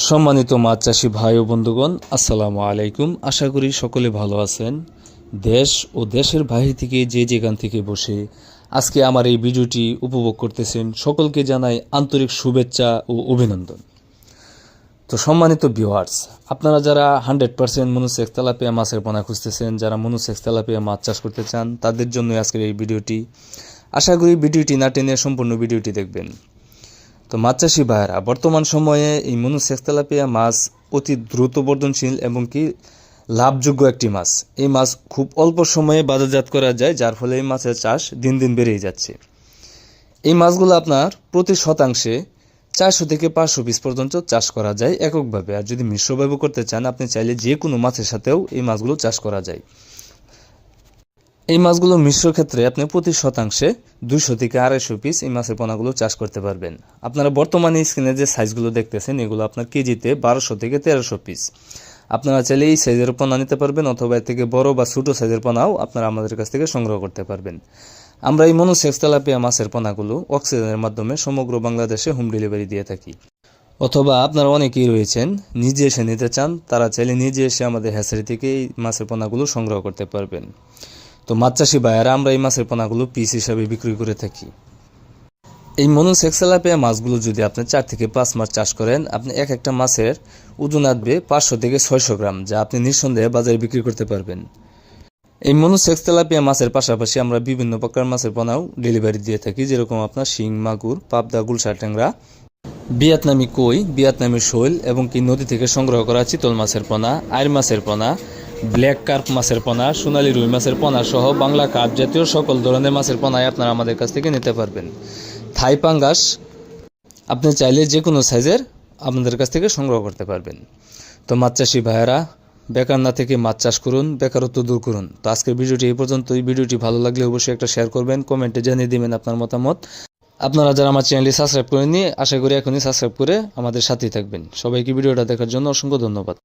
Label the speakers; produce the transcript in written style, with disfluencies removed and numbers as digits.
Speaker 1: সম্মানিত মাছ চাষি ভাই ও বন্ধুগণ, আসসালামু আলাইকুম। আশা করি সকলে ভালো আছেন। দেশ ও দেশের বাইরে থেকে যে যেখান থেকে বসে আজকে আমার এই ভিডিওটি উপভোগ করতেছেন, সকলকে জানাই আন্তরিক শুভেচ্ছা ও অভিনন্দন। তো সম্মানিত ভিউয়ার্স, আপনারা যারা 100% মনোসেক্স তেলাপিয়া মাছের পোনা খুঁজতেছেন, যারা মনোসেক্স তেলাপিয়া মাছ চাষ করতে চান, তাদের জন্য আজকের এই ভিডিওটি। আশা করি ভিডিওটি না টেনে সম্পূর্ণ ভিডিওটি দেখবেন। তো মাছ চাষি ভাইয়েরা, বর্তমান সময়ে এই মনোসেক্স তেলাপিয়া মাছ অতি দ্রুত বর্ধনশীল এবং কি লাভযোগ্য একটি মাছ। এই মাছ খুব অল্প সময়ে বাজারজাত করা যায়, যার ফলে এই মাছের চাষ দিন দিন বেড়েই যাচ্ছে। এই মাছগুলো আপনার প্রতি শতাংশে 400 থেকে 500 পিস পর্যন্ত চাষ করা যায় এককভাবে। আর যদি মিশ্রভাবে করতে চান, আপনি চাইলে যে কোনো মাছের সাথেও এই মাছগুলো চাষ করা যায়। এই মাছগুলো মিশ্র ক্ষেত্রে আপনি প্রতি শতাংশে 200 থেকে 250 পিস এই মাছের পোনাগুলো চাষ করতে পারবেন। আপনারা বর্তমানে স্ক্রিনে যে সাইজগুলো দেখতেছেন, এগুলো আপনার কেজিতে 1200 থেকে 1300 পিস। আপনারা চাইলে এই সাইজের পোনা নিতে পারবেন, অথবা এর থেকে বড় বা ছোটো সাইজের পোনাও আপনারা আমাদের কাছ থেকে সংগ্রহ করতে পারবেন। আমরা এই মনোসেক্স তেলাপিয়া মাছের পোনাগুলো অক্সিজেনের মাধ্যমে সমগ্র বাংলাদেশে হোম ডেলিভারি দিয়ে থাকি। অথবা আপনারা অনেকেই রয়েছেন নিজে এসে নিতে চান, তারা চাইলে নিজে এসে আমাদের হ্যাচারি থেকে এই মাছের পোনাগুলো সংগ্রহ করতে পারবেন। তো মাছ চাষি ভাইয়েরা, আমরা এই মাছের পোনাগুলো পিস হিসাবে বিক্রি করে থাকি। এই মনোসেক্স তেলাপিয়া মাছগুলো যদি আপনি 4 থেকে 5 মাস চাষ করেন, আপনি এক একটা মাছের ওজন আসবে 500 থেকে 600 গ্রাম, যা আপনি নিঃসন্দেহে বাজারে বিক্রি করতে পারবেন। এই মনোসেক্স তেলাপিয়া মাছের পাশাপাশি আমরা বিভিন্ন প্রকার মাছের পোনাও ডেলিভারি দিয়ে থাকি, যেরকম আপনার শিং, মাগুর, পাবদা, গুলশা ট্যাংরা, ভিয়েতনামি কই, ভিয়েতনামি শৈল এবং কি নদী থেকে সংগ্রহ করা চিতল মাছের পোনা, আইর মাছের পোনা, ব্ল্যাক কার্প মাছের পোনা, সোনালী রুই মাছের পোনা সহ বাংলা কার্প জাতীয় সকল ধরনের মাছের পোনায় আপনারা আমাদের কাছ থেকে নিতে পারবেন। থাই পাঙ্গাস আপনি চাইলে যে কোনো সাইজের আপনাদের কাছ থেকে সংগ্রহ করতে পারবেন। তো মাছ চাষি ভাইয়েরা, বেকার না থেকে মাছ চাষ করুন, বেকারত্ব দূর করুন। তো আজকের ভিডিওটি এই পর্যন্তই। ভিডিওটি ভালো লাগলে অবশ্যই একটা শেয়ার করবেন, কমেন্টে জানিয়ে দিবেন আপনার মতামত। আপনারা যারা আমার চ্যানেলটি সাবস্ক্রাইব করেননি, আশা করি এখনই সাবস্ক্রাইব করে আমাদের সাথেই থাকবেন। সবাইকে ভিডিওটা দেখার জন্য অসংখ্য ধন্যবাদ।